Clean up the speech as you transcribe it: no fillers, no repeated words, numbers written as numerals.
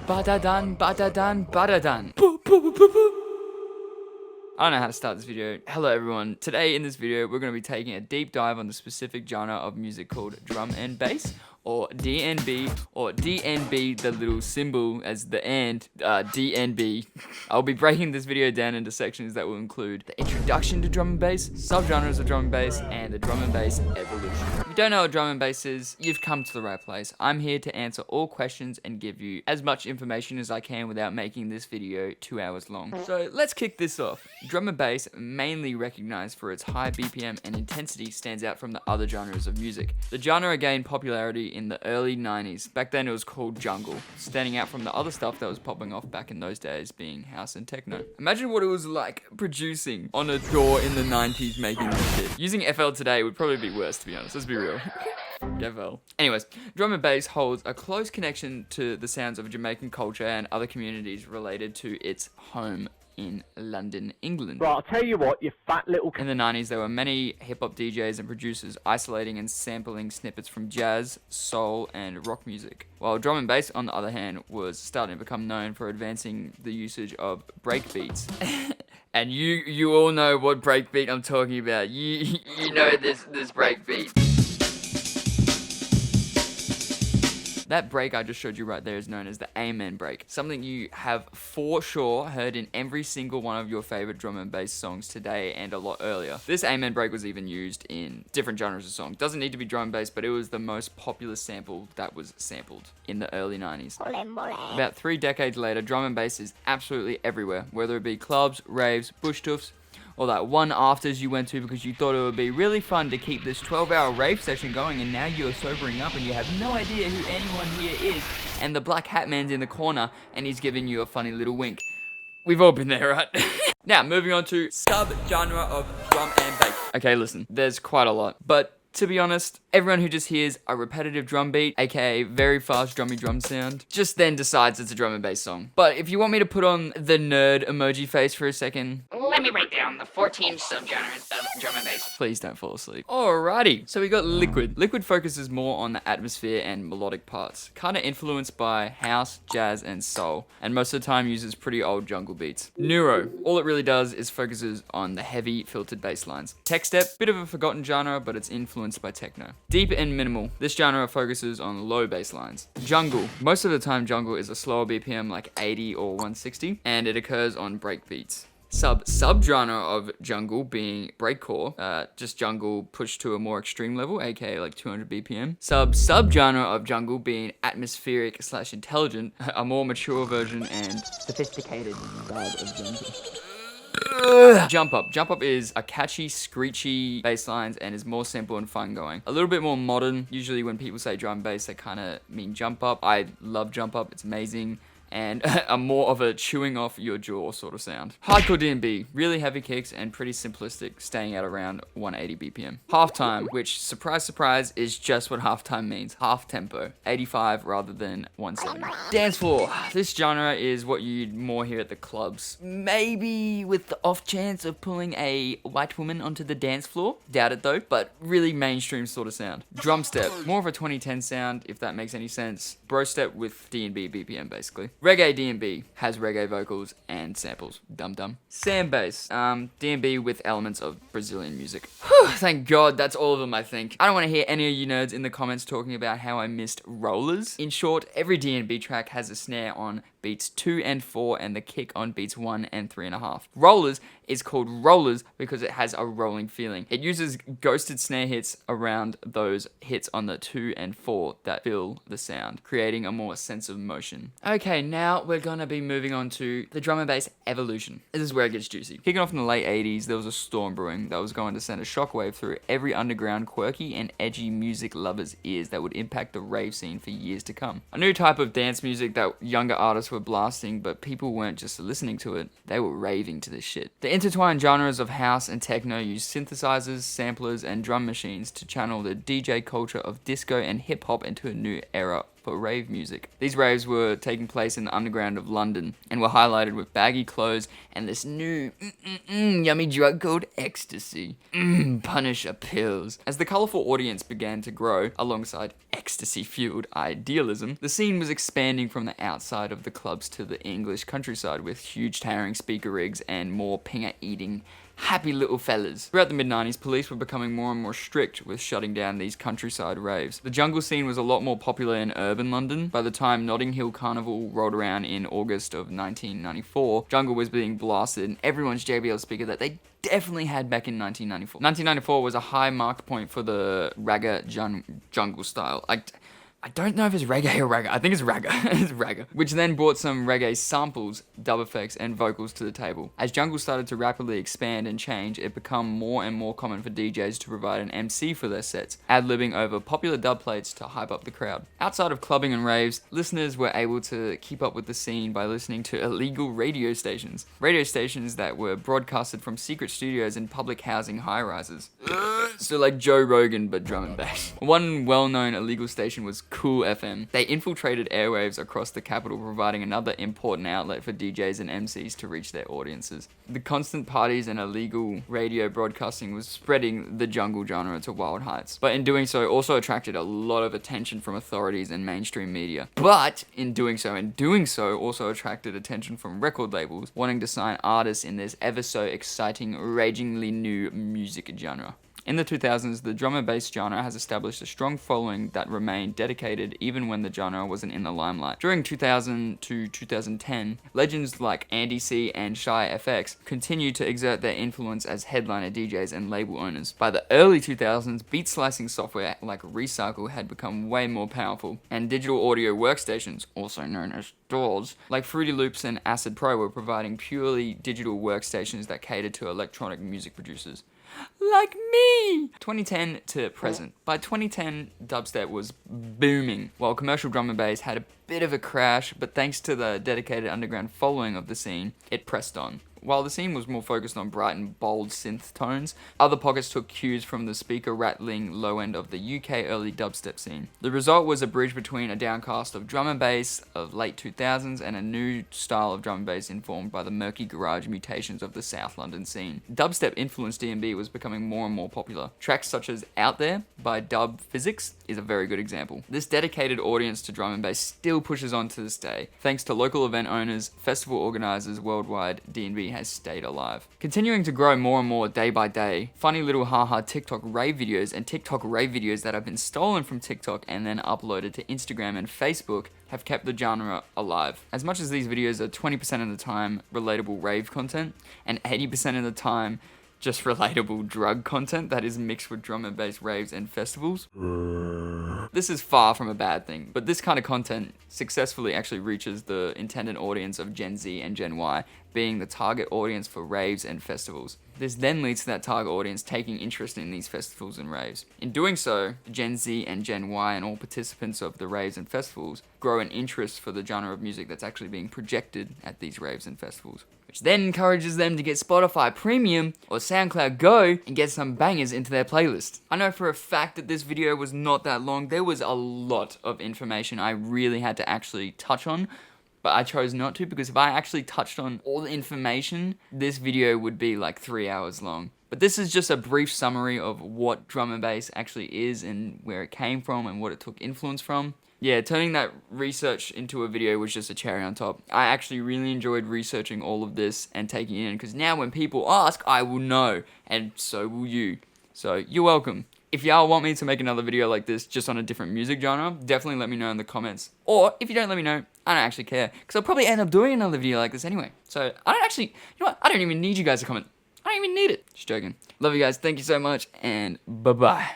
Badadan, badadan, badadan. I don't know how to start this video. Hello everyone. Today in this video, we're going to be taking a deep dive on the specific genre of music called drum and bass, or DnB, or DnB, the little symbol as the DnB. I'll be breaking this video down into sections that will include the introduction to drum and bass, subgenres of drum and bass, and the drum and bass evolution. If you don't know what drum and bass is, you've come to the right place. I'm here to answer all questions and give you as much information as I can without making this video 2 hours long. So let's kick this off. Drum and bass, mainly recognized for its high BPM and intensity, stands out from the other genres of music. The genre gained popularity in the early 90s. Back then it was called jungle, standing out from the other stuff that was popping off back in those days being house and techno. Imagine what it was like producing on a DAW in the 90s making this shit. Using FL today would probably be worse, to be honest, let's be real. FL. Anyways, drum and bass holds a close connection to the sounds of Jamaican culture and other communities related to its home in London, England. Right, I'll tell you what, you fat little... In the 90s, there were many hip-hop DJs and producers isolating and sampling snippets from jazz, soul, and rock music. While drum and bass, on the other hand, was starting to become known for advancing the usage of breakbeats. And you all know what breakbeat I'm talking about. You know this breakbeat. That break I just showed you right there is known as the Amen break. Something you have for sure heard in every single one of your favorite drum and bass songs today and a lot earlier. This Amen break was even used in different genres of songs. Doesn't need to be drum and bass, but it was the most popular sample that was sampled in the early 90s. About 3 decades later, drum and bass is absolutely everywhere, whether it be clubs, raves, bush tuffs, or that one afters you went to because you thought it would be really fun to keep this 12-hour rave session going, and now you're sobering up and you have no idea who anyone here is, and the black hat man's in the corner and he's giving you a funny little wink. We've all been there, right? Now, moving on to sub-genre of drum and bass. Okay, listen, there's quite a lot, but to be honest, everyone who just hears a repetitive drum beat, aka very fast drummy drum sound, just then decides it's a drum and bass song. But if you want me to put on the nerd emoji face for a second, let me break down the 14 subgenres of drum and bass. Please don't fall asleep. Alrighty, so we got Liquid. Liquid focuses more on the atmosphere and melodic parts, kinda influenced by house, jazz, and soul, and most of the time uses pretty old jungle beats. Neuro, all it really does is focuses on the heavy filtered bass lines. Tech step, bit of a forgotten genre, but it's influenced by techno. Deep and minimal, this genre focuses on low bass lines. Jungle, most of the time jungle is a slower BPM like 80 or 160, and it occurs on break beats. Subgenre of jungle being breakcore, just jungle pushed to a more extreme level, aka like 200 BPM. Subgenre of jungle being atmospheric / intelligent, a more mature version and sophisticated side of jungle. Jump Up. Jump Up is a catchy, screechy bass lines and is more simple and fun going. A little bit more modern. Usually when people say drum bass, they kind of mean Jump Up. I love Jump Up. It's amazing. And a more of a chewing off your jaw sort of sound. Hardcore DnB, really heavy kicks and pretty simplistic, staying at around 180 BPM. Halftime, which, surprise, surprise, is just what halftime means. Half tempo, 85 rather than 170. Dance floor, this genre is what you'd more hear at the clubs. Maybe with the off chance of pulling a white woman onto the dance floor. Doubt it though, but really mainstream sort of sound. Drum step, more of a 2010 sound, if that makes any sense. Bro step with DnB BPM basically. Reggae DnB has reggae vocals and samples. Dum dum. Sam bass. DnB with elements of Brazilian music. Whew, thank God, that's all of them, I think. I don't want to hear any of you nerds in the comments talking about how I missed rollers. In short, every DnB track has a snare on beats 2 and 4 and the kick on beats 1 and 3.5. Rollers is called rollers because it has a rolling feeling. It uses ghosted snare hits around those hits on the 2 and 4 that fill the sound, creating a more sense of motion. Okay, now we're gonna be moving on to the drum and bass evolution. This is where it gets juicy. Kicking off in the late 80s, there was a storm brewing that was going to send a shockwave through every underground, quirky and edgy music lover's ears that would impact the rave scene for years to come. A new type of dance music that younger artists were blasting, but people weren't just listening to it, they were raving to this shit. The intertwined genres of house and techno use synthesizers, samplers, and drum machines to channel the DJ culture of disco and hip hop into a new era proper rave music. These raves were taking place in the underground of London and were highlighted with baggy clothes and this new yummy drug called ecstasy. Punisher pills. As the colourful audience began to grow alongside ecstasy-fueled idealism, the scene was expanding from the outside of the clubs to the English countryside with huge towering speaker rigs and more pinger-eating happy little fellas. Throughout the mid-90s, police were becoming more and more strict with shutting down these countryside raves. The jungle scene was a lot more popular in urban London. By the time Notting Hill Carnival rolled around in August of 1994, jungle was being blasted in everyone's JBL speaker that they definitely had back in 1994. 1994 was a high mark point for the ragga jungle style. I don't know if it's reggae or ragga. I think it's ragga. It's ragga. Which then brought some reggae samples, dub effects, and vocals to the table. As jungle started to rapidly expand and change, it became more and more common for DJs to provide an MC for their sets, ad-libbing over popular dub plates to hype up the crowd. Outside of clubbing and raves, listeners were able to keep up with the scene by listening to illegal radio stations. Radio stations that were broadcasted from secret studios in public housing high-rises. So like Joe Rogan, but drum and bass. One well-known illegal station was Cool FM. They infiltrated airwaves across the capital, providing another important outlet for DJs and MCs to reach their audiences. The constant parties and illegal radio broadcasting was spreading the jungle genre to wild heights, but in doing so also attracted a lot of attention from authorities and mainstream media. But in doing so also attracted attention from record labels wanting to sign artists in this ever so exciting, ragingly new music genre. In the 2000s, the drum and bass genre has established a strong following that remained dedicated even when the genre wasn't in the limelight. During 2000 to 2010, legends like Andy C and Shy FX continued to exert their influence as headliner DJs and label owners. By the early 2000s, beat slicing software like Recycle had become way more powerful, and digital audio workstations, also known as DAWs, like Fruity Loops and Acid Pro were providing purely digital workstations that catered to electronic music producers. Like me! 2010 to present. By 2010, dubstep was booming, while commercial drum and bass had a bit of a crash, but thanks to the dedicated underground following of the scene, it pressed on. While the scene was more focused on bright and bold synth tones, other pockets took cues from the speaker rattling low end of the UK early dubstep scene. The result was a bridge between a downcast of drum and bass of late 2000s and a new style of drum and bass informed by the murky garage mutations of the South London scene. Dubstep influenced DnB was becoming more and more popular. Tracks such as Out There by Dub Physics is a very good example. This dedicated audience to drum and bass still pushes on to this day. Thanks to local event owners, festival organizers worldwide, DnB has stayed alive. Continuing to grow more and more day by day, funny little haha TikTok rave videos and TikTok rave videos that have been stolen from TikTok and then uploaded to Instagram and Facebook have kept the genre alive. As much as these videos are 20% of the time relatable rave content and 80% of the time just relatable drug content that is mixed with drum and bass raves and festivals, this is far from a bad thing, but this kind of content successfully actually reaches the intended audience of Gen Z and Gen Y, being the target audience for raves and festivals. This then leads to that target audience taking interest in these festivals and raves. In doing so, Gen Z and Gen Y and all participants of the raves and festivals grow an interest for the genre of music that's actually being projected at these raves and festivals, which then encourages them to get Spotify Premium or SoundCloud Go and get some bangers into their playlist. I know for a fact that this video was not that long. There was a lot of information I really had to actually touch on, but I chose not to because if I actually touched on all the information, this video would be like 3 hours long. But this is just a brief summary of what drum and bass actually is and where it came from and what it took influence from. Yeah, turning that research into a video was just a cherry on top. I actually really enjoyed researching all of this and taking it in because now when people ask, I will know, and so will you. So you're welcome. If y'all want me to make another video like this just on a different music genre, definitely let me know in the comments. Or if you don't let me know, I don't actually care because I'll probably end up doing another video like this anyway. So I don't actually, you know what? I don't even need you guys to comment. I don't even need it. Just joking. Love you guys. Thank you so much and bye-bye.